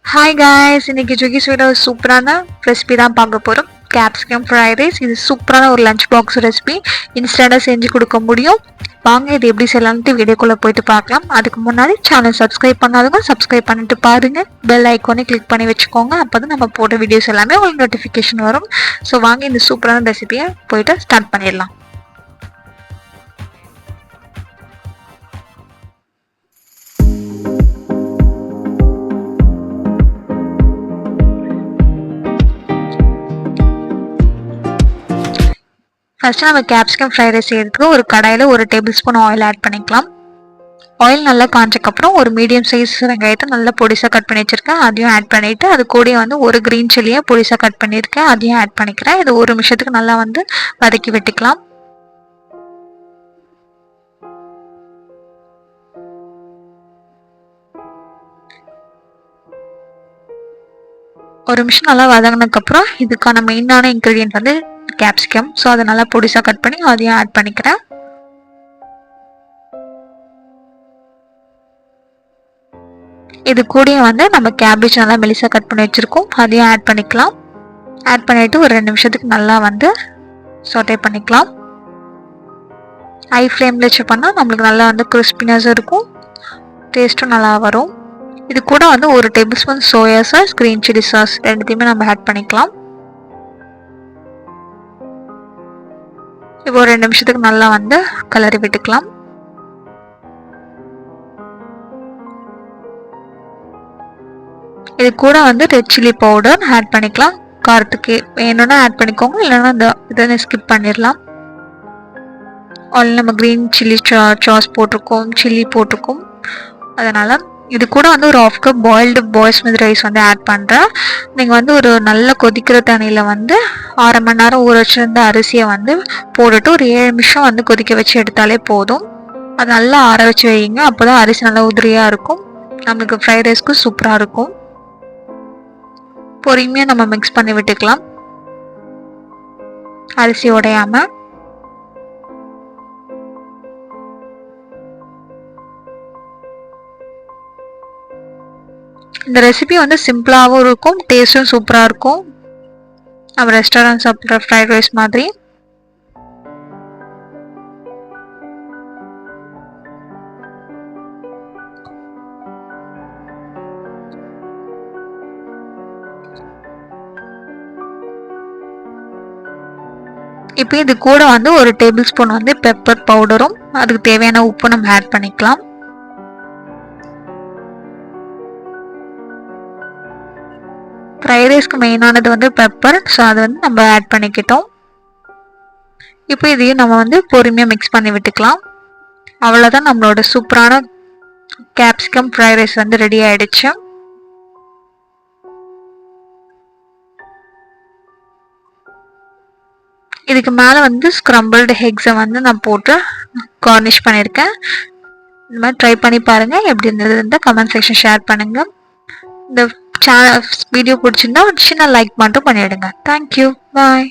Hi guys, இன்னைக்கு ஜுகி sweet ஒரு சூப்பரான ரெசிபி தான் பார்க்க போகிறோம். Capsicum fried rice. இது சூப்பரான ஒரு லஞ்ச் பாக்ஸ் ரெசிபி. இன்ஸ்டண்ட்டாக செஞ்சு கொடுக்க முடியும். வாங்க இது எப்படி செய்யலான்ட்டு வீடியோக்குள்ளே போயிட்டு பார்க்கலாம். அதுக்கு முன்னாடி சேனல் சப்ஸ்கிரைப் பண்ணாதவங்க சப்ஸ்கிரைப் பண்ணிட்டு பாருங்கள். பெல் ஐக்கானே கிளிக் பண்ணி வச்சுக்கோங்க. அப்போ தான் நம்ம போட்ட வீடியோஸ் எல்லாமே உங்களுக்கு நோட்டிஃபிகேஷன் வரும். ஸோ வாங்க இந்த சூப்பரான ரெசிபியை போயிட்டு ஸ்டார்ட் பண்ணிடலாம். ஃபர்ஸ்ட் நம்ம கேப்சிகம் ஃப்ரைட் ரைஸ் செய்யறதுக்கு ஒரு கடாயில் 1 டேபிள் ஸ்பூன் ஆயில் ஆட் பண்ணிக்கலாம். ஆயில் நல்லா காஞ்சக்கப்புறம் ஒரு மீடியம் சைஸ் வெங்காயத்தை நல்லா பொடிசாக கட் பண்ணி வச்சிருக்கேன். அதையும் ஆட் பண்ணிவிட்டு அது கூட வந்து ஒரு க்ரீன் சில்லியை பொடிசாக கட் பண்ணியிருக்கேன். அதையும் ஆட் பண்ணிக்கிறேன். இது 1 நிமிஷத்துக்கு நல்லா வந்து வதக்கி விட்டுக்கலாம். ஒரு நிமிஷம் நல்லா வதங்கினதுக்கப்புறம் இதுக்கான மெயினான இன்க்ரீடியன்ட் வந்து கேப்சிகம். ஸோ அதை நல்லா பொடிசாக கட் பண்ணி அதையும் ஆட் பண்ணிக்கிறேன். இது கூட வந்து நம்ம கேபேஜ் நல்லா மெலிசாக கட் பண்ணி வச்சுருக்கோம். அதையும் ஆட் பண்ணிக்கலாம். ஆட் பண்ணிவிட்டு ஒரு 2 நிமிஷத்துக்கு நல்லா வந்து சாட்டே பண்ணிக்கலாம். ஹை ஃப்ளேமில் வச்சு பண்ணால் நம்மளுக்கு நல்லா வந்து கிறிஸ்பினஸ் இருக்கும், டேஸ்ட்டும் நல்லா வரும். இது கூட வந்து 1 table spoon soya sauce, green chilli sauce ரெண்டுத்தையுமே நம்ம ஆட் பண்ணிக்கலாம். இப்போ ஒரு 2 நிமிஷத்துக்கு நல்லா வந்து கலரி விட்டுக்கலாம். இது கூட வந்து ரெட் சில்லி பவுடர் ஆட் பண்ணிக்கலாம். காரத்துக்கு வேணும்னா ஆட் பண்ணிக்கோங்க, இல்லைன்னா இந்த இதை ஸ்கிப் பண்ணிடலாம். ஆல்ரெடி நம்ம க்ரீன் சில்லி சாஸ் போட்டிருக்கோம், சில்லி போட்டிருக்கோம். அதனால் இது கூட வந்து ஒரு 1/2 கப் பாயில்டு பாஸ்மதி ரைஸ் வந்து ஆட் பண்ணுறேன். நீங்கள் வந்து ஒரு நல்ல கொதிக்கிற தண்ணியில் வந்து 6 மணி நேரம் ஊற வச்சுருந்த அரிசியை வந்து போட்டுட்டு ஒரு 7 நிமிஷம் வந்து கொதிக்க வச்சு எடுத்தாலே போதும். அது நல்லா ஆற வச்சு வைங்க. அப்போ தான் அரிசி நல்லா உதிரியாக இருக்கும். நம்மளுக்கு ஃப்ரைட் ரைஸ்க்கு சூப்பராக இருக்கும். பொறுமையாக நம்ம மிக்ஸ் பண்ணி விட்டுக்கலாம், அரிசி உடையாமல். இந்த ரெசிபி வந்து சிம்பிளாகவும் இருக்கும், டேஸ்ட்டும் சூப்பராக இருக்கும். நம்ம ரெஸ்டாரண்ட் சாப்பிட்ற ஃப்ரைட் ரைஸ் மாதிரி. இப்போ இது கூட வந்து 1 டேபிள் ஸ்பூன் வந்து பெப்பர் பவுடரும் அதுக்கு தேவையான உப்பு நம்ம ஆட் பண்ணிக்கலாம். ஃப்ரைட் ரைஸ்க்கு மெயினானது வந்து பெப்பர். ஸோ அதை வந்து நம்ம ஆட் பண்ணிக்கிட்டோம். இப்போ இதையும் நம்ம வந்து பொறுமையாக மிக்ஸ் பண்ணி விட்டுக்கலாம். அவ்வளோதான், நம்மளோட சூப்பரான கேப்சிகம் ஃப்ரைட் ரைஸ் வந்து ரெடி ஆயிடுச்சு. இதுக்கு மேலே வந்து ஸ்க்ரம்பிள்டு எக்ஸை வந்து நான் போட்டு கார்னிஷ் பண்ணியிருக்கேன். இந்த மாதிரி ட்ரை பண்ணி பாருங்கள். எப்படி இருந்தது கமெண்ட் செக்ஷன் ஷேர் பண்ணுங்கள். இந்த வீடியோ பிடிச்சிருந்தா ஒரு சின்ன லைக் மட்டும் பண்ணிவிடுங்க. தேங்க்யூ, பாய்.